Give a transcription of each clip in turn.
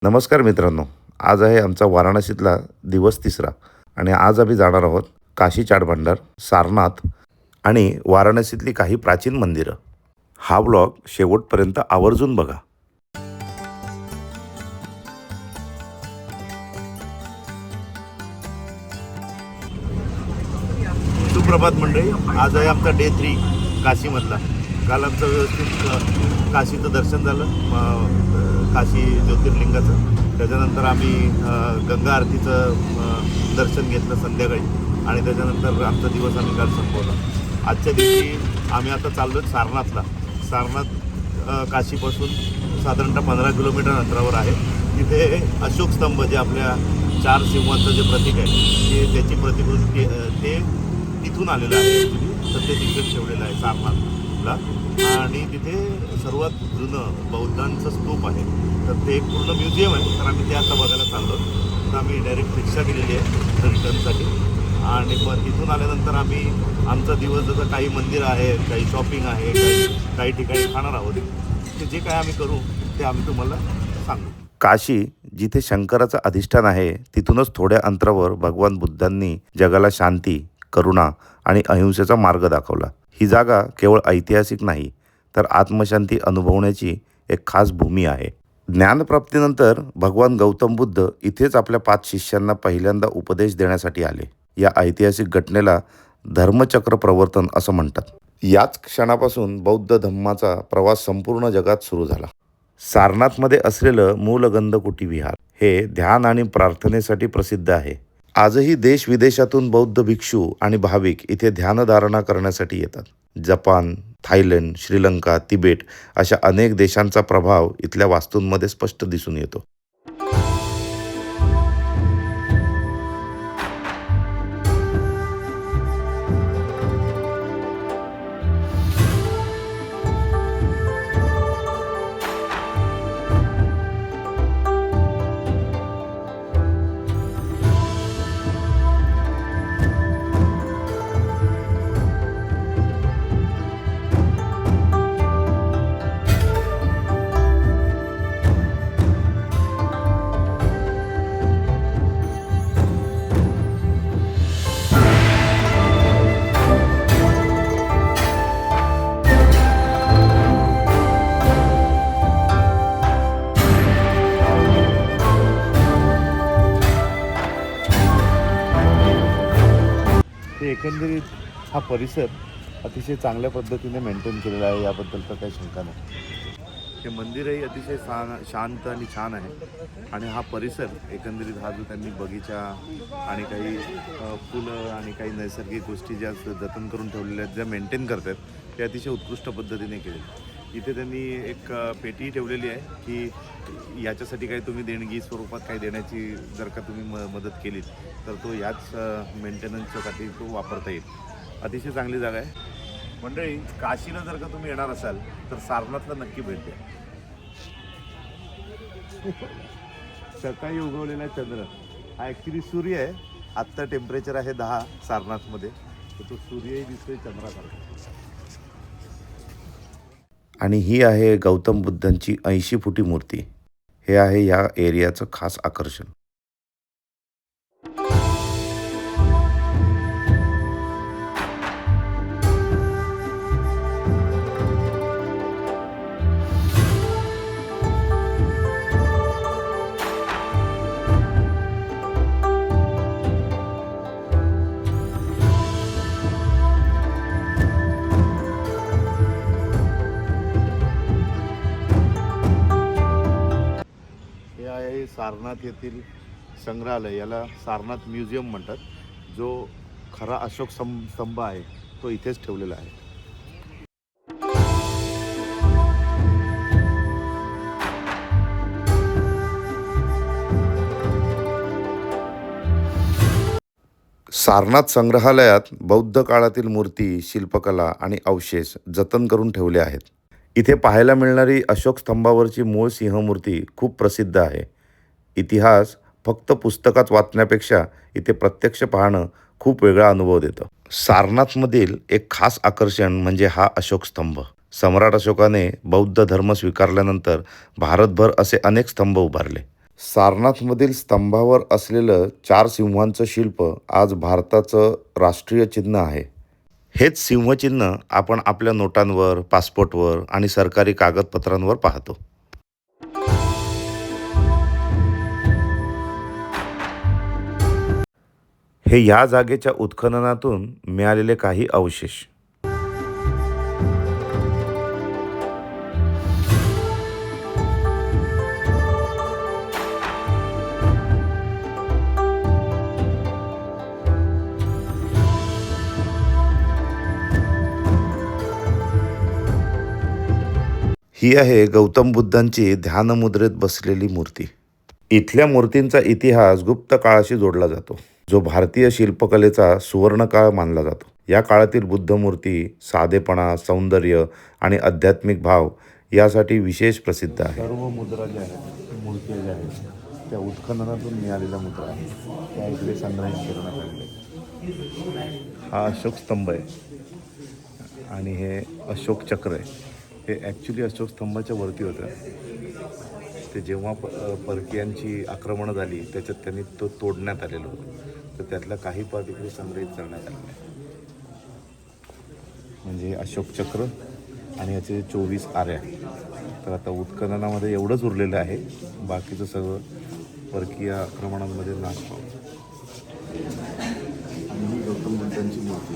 नमस्कार मित्रांनो. आज आहे आमचा वाराणसीतला दिवस तिसरा आणि आज आम्ही जाणार आहोत काशी चाडभांडार, सारनाथ आणि वाराणसीतली काही प्राचीन मंदिरं. हा ब्लॉग शेवटपर्यंत आवर्जून बघा. सुप्रभात मंडळी. आज आहे आमचा डे 3 काशीमधला. काल आमचं व्यवस्थित काशीचं दर्शन झालं, काशी ज्योतिर्लिंगाचं. त्याच्यानंतर आम्ही गंगा आरतीचं दर्शन घेतलं संध्याकाळी आणि त्याच्यानंतर आमचा दिवस आम्ही काल संपवला. आजच्या दिवशी आम्ही आता चाललो सारनाथला. सारनाथ काशीपासून साधारणतः 15 किलोमीटर अंतरावर आहे. तिथे अशोक स्तंभ जे आपल्या 4 सिंहांचं जे प्रतीक आहे ते त्याची प्रतिकृती ते तिथून आलेलं आहे. तर ते तिकडे ठेवलेलं आहे सारनाथला आणि तिथे सर्वात जुनं बौद्धांचं स्तूप आहे. तर ते एक पूर्ण म्युझियम आहे. तर आम्ही ते आता बघायला चाललो. तर आम्ही डायरेक्ट रिक्षा केलेली आहे रिटर्नसाठी आणि मग तिथून आल्यानंतर आम्ही आमचा दिवस जसं काही मंदिर आहे, काही शॉपिंग आहे, काही ठिकाणी खाणार आहोत. ते जे काय आम्ही करू ते आम्ही तुम्हाला सांगू. काशी जिथे शंकराचं अधिष्ठान आहे तिथूनच थोड्या अंतरावर भगवान बुद्धांनी जगाला शांती, करुणा आणि अहिंसेचा मार्ग दाखवला. ही जागा केवळ ऐतिहासिक नाही तर आत्मशांती अनुभवण्याची एक खास भूमी आहे. ज्ञानप्राप्तीनंतर भगवान गौतम बुद्ध इथेच आपल्या 5 शिष्यांना पहिल्यांदा उपदेश देण्यासाठी आले. या ऐतिहासिक घटनेला धर्मचक्र प्रवर्तन असं म्हणतात. याच क्षणापासून बौद्ध धम्माचा प्रवास संपूर्ण जगात सुरू झाला. सारनाथमध्ये असलेलं मूलगंधकुटी विहार हे ध्यान आणि प्रार्थनेसाठी प्रसिद्ध आहे. आजही देश विदेशातून बौद्ध भिक्षू आणि भाविक इथे ध्यानधारणा करण्यासाठी येतात. जपान, थायलंड, श्रीलंका, तिबेट अशा अनेक देशांचा प्रभाव इथल्या वास्तूंमध्ये स्पष्ट दिसून येतो. ते एकंदरीत हा परिसर अतिशय चांगल्या पद्धतीने मेंटेन केलेला आहे, याबद्दल तर काही शंका नाही. हे मंदिरही अतिशय शांत आणि छान आहे आणि हा परिसर एकंदरीत हा जो त्यांनी बगीचा आणि काही फुलं आणि काही नैसर्गिक गोष्टी ज्या जतन करून ठेवलेल्या आहेत, ज्या मेंटेन करतात, ते अतिशय उत्कृष्ट पद्धतीने केले. इथे त्यांनी एक पेटी ठेवलेली आहे की याच्यासाठी काही तुम्ही देणगी स्वरूपात काही देण्याची जर का तुम्ही मदत केलीत तर तो याच मेंटेनन्ससाठी तो वापरता येईल. अतिशय चांगली जागा आहे. मंडळी, काशीला जर का तुम्ही येणार असाल तर सारनाथला नक्की भेट द्या. सकाळी उगवलेला चंद्र हा ॲक्च्युली सूर्य आहे. आत्ता टेम्परेचर आहे 10 सारनाथमध्ये, तर तो सूर्यही दिसतोय चंद्रासारखा. आणि ही आहे गौतम बुद्धांची 80 फुटी मूर्ती. हे आहे या एरियाचं खास आकर्षण. सारनाथ येथील संग्रहालय, याला सारनाथ म्युझियम म्हणतात. जो खरा अशोक स्तंभ आहे तो इथेच ठेवलेला आहे. सारनाथ संग्रहालयात बौद्ध काळातील मूर्ती, शिल्पकला आणि अवशेष जतन करून ठेवले आहेत. इथे पाहायला मिळणारी अशोक स्तंभावरची मूळ सिंहमूर्ती खूप प्रसिद्ध आहे. इतिहास फक्त पुस्तकात वाचण्यापेक्षा इथे प्रत्यक्ष पाहणं खूप वेगळा अनुभव देतं. सारनाथमधील एक खास आकर्षण म्हणजे हा अशोक स्तंभ. सम्राट अशोकाने बौद्ध धर्म स्वीकारल्यानंतर भारतभर असे अनेक स्तंभ उभारले. सारनाथमधील स्तंभावर असलेलं 4 सिंहांचं शिल्प आज भारताचं राष्ट्रीय चिन्ह आहे. हेच सिंहचिन्ह आपण आपल्या नोटांवर, पासपोर्टवर आणि सरकारी कागदपत्रांवर पाहतो. हे या जागेच्या उत्खननातून मिळालेले काही अवशेष. ही आहे गौतम बुद्धांची ध्यानमुद्रेत बसलेली मूर्ती. इथल्या मूर्तींचा इतिहास गुप्त काळाशी जोडला जातो, जो भारतीय शिल्पकलेचा सुवर्णकाळ मानला जातो. या काळातील बुद्धमूर्ती साधेपणा, सौंदर्य आणि आध्यात्मिक भाव यासाठी विशेष प्रसिद्ध आहे. सर्व मुद्रा ज्या आहेत, मूर्ती ज्या आहेत, त्या उत्खननातून मिळालेल्या मुद्रा आहेत, त्या इकडे संग्रहित करण्यात आलेल्या आहेत. हा अशोक स्तंभ आहे आणि हे अशोक चक्र आहे. हे ॲक्च्युली अशोक स्तंभाच्या वरती होतं. ते जेव्हा परकीयांची आक्रमणं झाली त्याच्यात त्यांनी तो तोडण्यात आलेलं होतं. तर त्यातल्या काही पार्टिकल संग्रहित करण्यात आलेले आहेत. म्हणजे अशोक चक्र आणि याचे 24 आऱ्या. तर आता उत्खननामध्ये एवढंच उरलेलं आहे, बाकीचं सगळं परकीय आक्रमणांमध्ये नाश पावलं. आणि ही गौतम बुद्धांची मूर्ती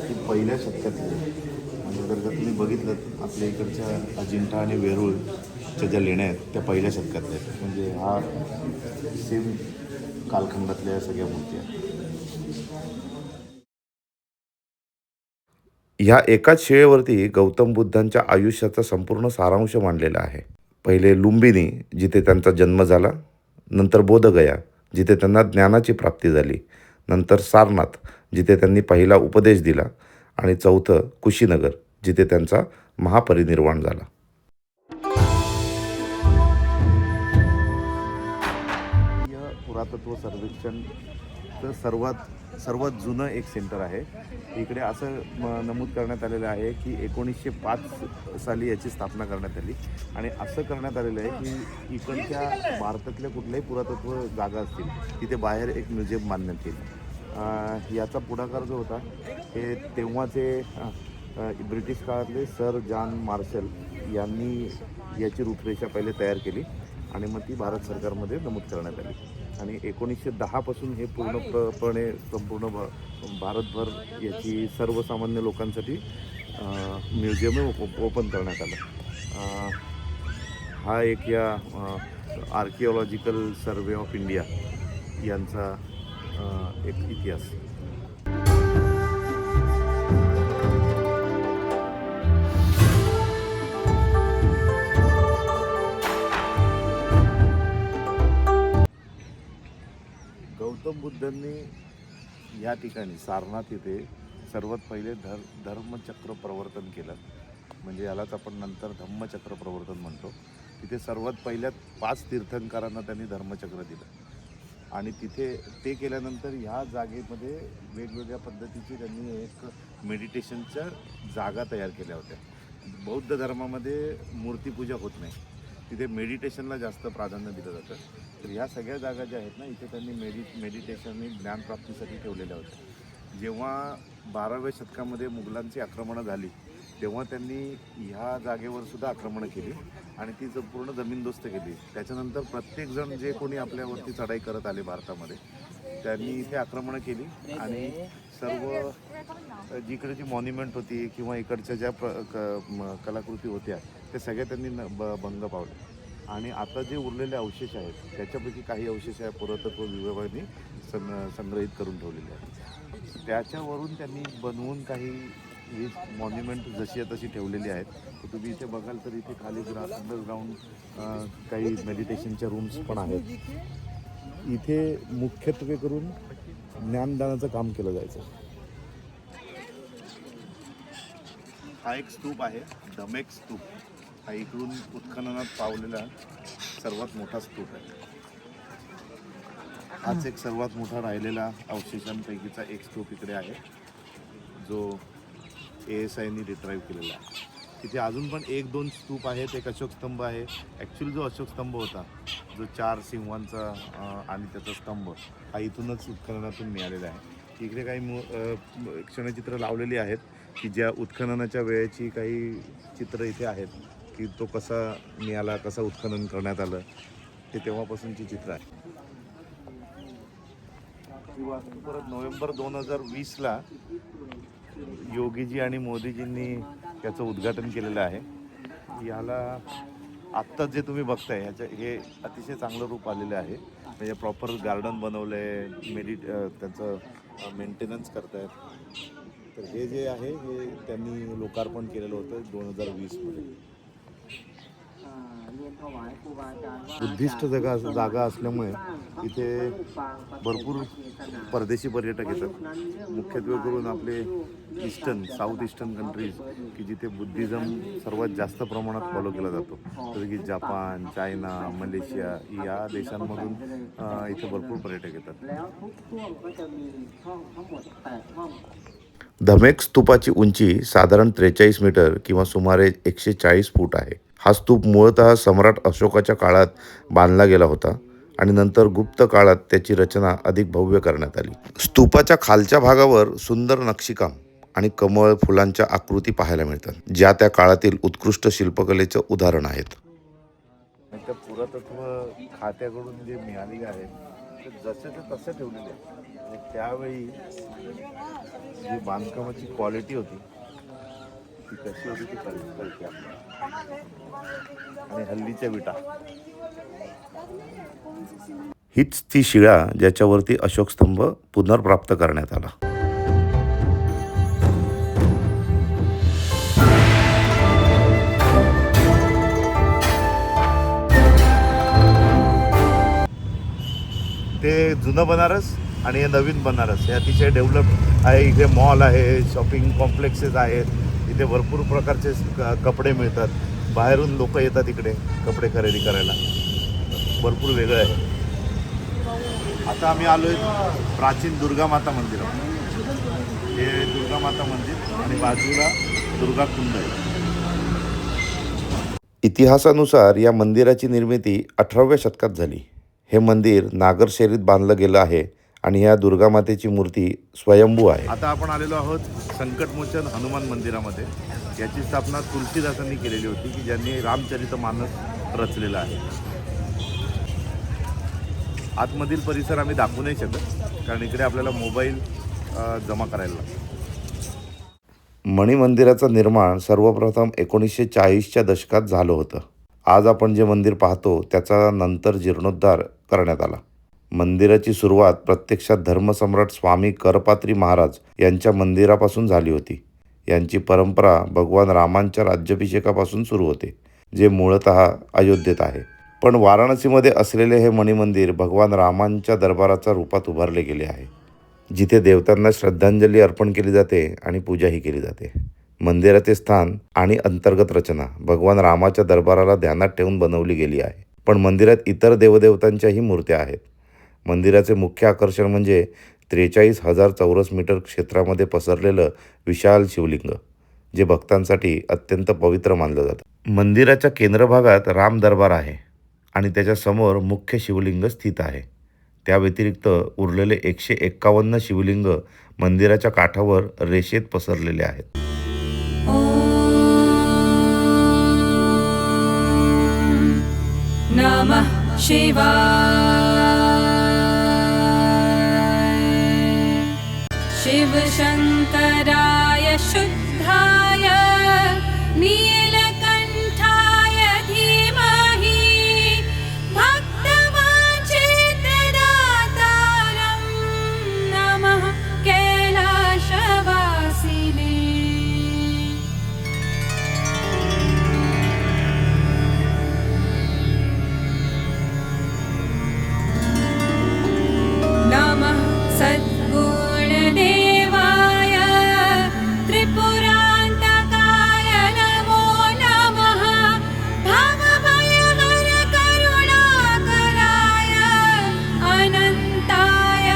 ही पहिल्या शतकातली आहे. म्हणजे जर तुम्ही बघितलं आपल्या इकडच्या अजिंठा आणि वेरूळच्या ज्या लेण्या आहेत त्या पहिल्या शतकातल्या आहेत. म्हणजे हा सेम कालखंडातल्या सगळ्या मूर्ती आहेत. ह्या एकाच शिळेवरती गौतम बुद्धांच्या आयुष्याचा संपूर्ण सारांश मांडलेला आहे. पहिले लुंबिनी, जिथे त्यांचा जन्म झाला. नंतर बोधगया, जिथे त्यांना ज्ञानाची प्राप्ती झाली. नंतर सारनाथ, जिथे त्यांनी पहिला उपदेश दिला. आणि चौथं कुशीनगर, जिथे त्यांचा महापरिनिर्वाण झाला. पुरातत्व सर्वेक्षणचं सर्वात जुनं एक सेंटर आहे. इकडे असं नमूद करण्यात आलेलं आहे की 1905 साली याची स्थापना करण्यात आली. आणि असं करण्यात आलेलं आहे की इकडच्या भारतातल्या कुठल्याही पुरातत्व जागा असतील तिथे बाहेर एक म्युझियम बांधण्यात येईल. याचा पुढाकार जो होता हे तेव्हाचे ब्रिटिश काळातले सर जॉन मार्शल यांनी याची रूपरेषा पहिले तयार केली आणि मग ती भारत सरकारमध्ये नमूद करण्यात आली. आणि 1910 पासून हे पूर्णपणे संपूर्ण भारतभर याची सर्वसामान्य लोकांसाठी म्युझियम ओपन करण्यात आलं. हा एक या आर्किओलॉजिकल सर्वे ऑफ इंडिया यांचा एक इतिहास. गौतम बुद्धांनी या ठिकाणी सारनाथ येथे सर्वात पहिले धर्मचक्र प्रवर्तन केलं. म्हणजे यालाच आपण नंतर धम्मचक्र प्रवर्तन म्हणतो. तिथे सर्वात पहिल्या 5 तीर्थंकरांना त्यांनी धर्मचक्र दिलं. आणि तिथे ते केल्यानंतर ह्या जागेमध्ये वेगवेगळ्या पद्धतीची त्यांनी एक मेडिटेशनच्या जागा तयार केल्या होत्या. बौद्ध धर्मामध्ये मूर्तीपूजा होत नाही, तिथे मेडिटेशनला जास्त प्राधान्य दिलं जातं. तर ह्या सगळ्या जागा ज्या आहेत ना, इथे त्यांनी मेडिटेशन आणि ज्ञानप्राप्तीसाठी ठेवलेल्या होत्या. जेव्हा 12व्या शतकामध्ये मुघलांची आक्रमणं झाली तेव्हा त्यांनी ह्या जागेवर सुद्धा आक्रमणं केली आणि ती पूर्ण जमीनदोस्त केली. त्याच्यानंतर प्रत्येकजण जे कोणी आपल्यावरती चढाई करत आले भारतामध्ये त्यांनी इथे आक्रमणं केली आणि सर्व जिकडे जी मॉन्युमेंट होती किंवा इकडच्या ज्या कलाकृती होत्या त्या सगळ्या त्यांनी भंग पावले. आणि आता जे उरलेले अवशेष आहेत त्याच्यापैकी काही अवशेष आहे पुरातत्व विभागाने संग्रहित करून ठेवलेले आहेत. त्याच्यावरून त्यांनी बनवून काही ही मॉन्युमेंट जशी आहे तशी ठेवलेली आहेत. तर तुम्ही इथे बघाल तर इथे खाली अंडरग्राऊंड काही मेडिटेशनच्या रूम्स पण आहेत. इथे मुख्यत्वे करून ज्ञानदानाचं काम केलं जायचं. हा एक स्तूप आहे, धमेक स्तूप. हा इकडून उत्खननात पावलेला सर्वात मोठा स्तूप आहे. हाच एक सर्वात मोठा राहिलेला अवशेषांपैकीचा एक स्तूप इकडे आहे जो ASIनी रिट्राईव्ह केलेला आहे. तिथे अजून पण 1-2 स्तूप आहेत. एक अशोक स्तंभ आहे. ॲक्च्युअली जो अशोक स्तंभ होता जो 4 सिंहांचा आणि त्याचा स्तंभ हा इथूनच उत्खननातून मिळालेला आहे. इकडे काही क्षणचित्र लावलेली आहेत की ज्या उत्खननाच्या वेळेची काही चित्र इथे आहेत की तो कसा मिळाला, कसा उत्खनन करण्यात आलं, ते तेव्हापासूनची चित्र आहे. ही वास्तू परत नोव्हेंबर 2020ला योगीजी आणि मोदीजींनी त्याचं उद्घाटन केलेलं आहे. याला आत्ता जे तुम्ही बघताय हे अतिशय चांगलं रूप आलेलं आहे. म्हणजे प्रॉपर गार्डन बनवलं आहे, त्याचं मेंटेनन्स करतायत. तर हे जे आहे हे त्यांनी लोकार्पण केलेलं होतं 2020मध्ये. बुद्धिस्ट जागा असल्यामुळे इथे भरपूर परदेशी पर्यटक येतात, मुख्यत्वे करून आपले साऊथ ईस्टर्न कंट्रीज की जिथे बुद्धिझम सर्वात जास्त प्रमाणात फॉलो केला जातो, जसं की जपान, चायना, मलेशिया या देशांमधून इथे भरपूर पर्यटक येतात. धमेक स्तूपाची उंची साधारण 43 मीटर किंवा सुमारे 140 फूट आहे. हा स्तूप मूळतः सम्राट अशोकाच्या काळात बांधला गेला होता आणि नंतर गुप्त काळात त्याची रचना अधिक भव्य करण्यात आली. स्तूपाच्या खालच्या भागावर सुंदर नक्षीकाम आणि कमळ फुलांच्या आकृती पाहायला मिळतात, ज्या त्या काळातील उत्कृष्ट शिल्पकलेचं उदाहरण आहेत. त्या पुरातत्व खात्याकडून जे मिळालेले आहे ते जसे ते तसे ठेवलेले आहेत. आणि त्यावेळी जी बांधकामाची क्वालिटी होती ती कशी होती ती कळते आपल्याला. आणि हल्लीच्या विटा, हीच ती शिळा ज्याच्यावरती अशोक स्तंभ पुनर्प्राप्त करण्यात आला. ते जुनं बनारस आणि हे नवीन बनारस हे अतिशय डेव्हलप आहे. इथे मॉल आहे, शॉपिंग कॉम्प्लेक्सेस आहेत, इथे भरपूर प्रकारचे कपडे मिळतात. बाहेरून लोक येतात इकडे कपडे खरेदी करायला. भरपूर वेगळं आहे. आता आम्ही आलो आहे प्राचीन दुर्गा माता मंदिरात. हे दुर्गा माता मंदिर आणि बाजूला दुर्गा कुंड आहे. इतिहासानुसार या मंदिराची निर्मिती 18व्या शतकात झाली. हे मंदिर नागर शैलीत बांधलं गेलं आहे आणि या दुर्गामातेची मूर्ती स्वयंभू आहे. आता आपण आलेलो आहोत संकटमोचन हनुमान मंदिरामध्ये. याची स्थापना तुलसीदासांनी केलेली होती की ज्यांनी रामचरितमानस रचलेला आहे. आतमधील परिसर आम्ही दाखवू नाही शकत कारण इकडे आपल्याला मोबाईल जमा करायला लागतो. मणिमंदिराचं निर्माण सर्वप्रथम 1940च्या दशकात झालं होतं. आज आपण जे मंदिर पाहतो त्याचा नंतर जीर्णोद्धार करण्यात आला. मंदिराची सुरुवात प्रत्यक्षात धर्मसम्राट स्वामी करपात्री महाराज यांच्या मंदिरापासून झाली होती. यांची परंपरा भगवान रामांच्या राज्याभिषेकापासून सुरू होते, जे मूळतः अयोध्येत आहे. पण वाराणसीमध्ये असलेले हे मणिमंदिर भगवान रामांच्या दरबाराच्या रूपात उभारले गेले आहे, जिथे देवतांना श्रद्धांजली अर्पण केली जाते आणि पूजाही केली जाते. मंदिराचे स्थान आणि अंतर्गत रचना भगवान रामाच्या दरबाराला ध्यानात ठेवून बनवली गेली आहे. पण मंदिरात इतर देवदेवतांच्याही मूर्त्या आहेत. मंदिराचे मुख्य आकर्षण म्हणजे 43,000 चौरस मीटर क्षेत्रामध्ये पसरलेलं विशाल शिवलिंग, जे भक्तांसाठी अत्यंत पवित्र मानलं जातं. मंदिराच्या केंद्रभागात राम दरबार आहे आणि त्याच्या समोर मुख्य शिवलिंग स्थित आहे. त्या व्यतिरिक्त उरलेले 151 शिवलिंग मंदिराच्या काठावर रेषेत पसरलेले आहेत. नमः शिवाय शिवशंकराय शुद्धाय नीलकंठाय धीमहि भक्तवांछितदातारं नमः कैलासवासिने. नमः सद्गुणदेवाय त्रिपुरान्तकाय नमो नमः भवभयहर करुणाकराय अनन्ताय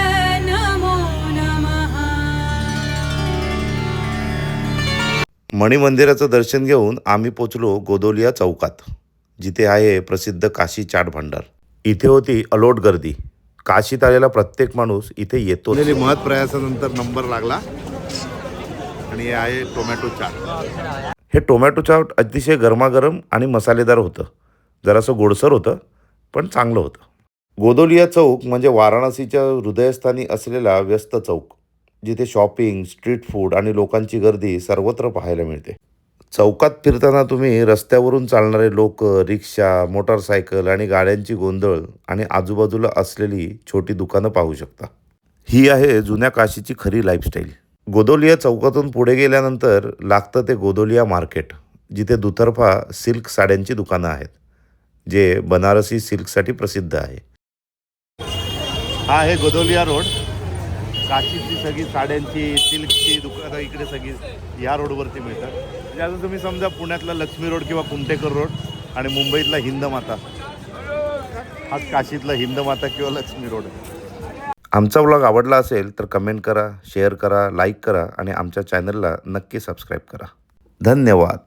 नमो नमः. मणिमंदिराचं दर्शन घेऊन आम्ही पोचलो गोदोलिया चौकात, जिथे आहे प्रसिद्ध काशी चाट भांडार. इथे होती अलोट गर्दी. काशीत आलेला प्रत्येक माणूस इथे येतो. महत् प्रयासानंतर नंबर लागला आणि हे आहे टोमॅटो चाट. हे टोमॅटो चाट अतिशय गरमागरम आणि मसालेदार होतं. जरासं गोडसर होतं, पण चांगलं होतं. गोदोलिया चौक म्हणजे वाराणसीच्या हृदयस्थानी असलेला व्यस्त चौक, जिथे शॉपिंग, स्ट्रीट फूड आणि लोकांची गर्दी सर्वत्र पाहायला मिळते. चौकात फिरताना तुम्ही रस्त्यावरून चालणारे लोक, रिक्षा, मोटारसायकल आणि गाड्यांची गोंधळ आणि आजूबाजूला असलेली छोटी दुकानं पाहू शकता. ही आहे जुन्या काशीची खरी लाईफस्टाईल. गोदोलिया चौकातून पुढे गेल्यानंतर लागतं ते गोदोलिया मार्केट, जिथे दुतर्फा सिल्क साड्यांची दुकानं आहेत, जे बनारसी सिल्कसाठी प्रसिद्ध आहे. हा आहे गोदोलिया रोड. काशीची सगळी साड्यांची, सिल्कची दुकानं इकडे सगळी या रोडवरती मिळतात. म्हणजे आता तुम्ही समजा पुण्यातला लक्ष्मी रोड किंवा कुमटेकर रोड आणि मुंबईतला हिंदमाता, हा काशीतला हिंदमाता किंवा लक्ष्मी रोड. आमचा व्लॉग आवडला असेल तर कमेंट करा, शेअर करा, लाईक करा आणि आमच्या चॅनलला नक्की सबस्क्राईब करा. धन्यवाद.